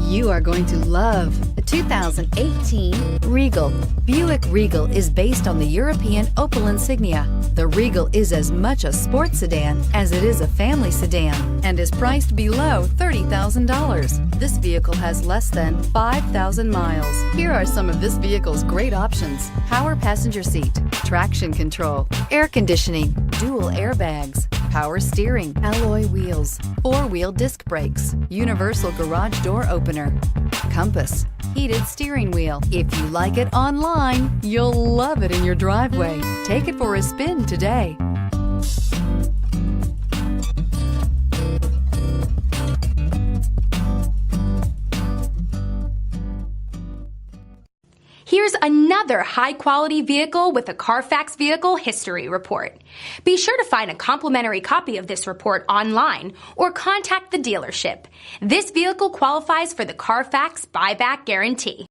You are going to love the 2018 Regal. Buick Regal is based on the European Opel Insignia. The Regal is as much a sports sedan as it is a family sedan and is priced below $30,000. This vehicle has less than 5,000 miles. Here are some of this vehicle's great options: power passenger seat, traction control, air conditioning, dual airbags, power steering, alloy wheels, four-wheel disc brakes, universal garage door opener, compass, heated steering wheel. If you like it online, you'll love it in your driveway. Take it for a spin today. Here's another high-quality vehicle with a Carfax Vehicle History Report. Be sure to find a complimentary copy of this report online or contact the dealership. This vehicle qualifies for the Carfax Buyback Guarantee.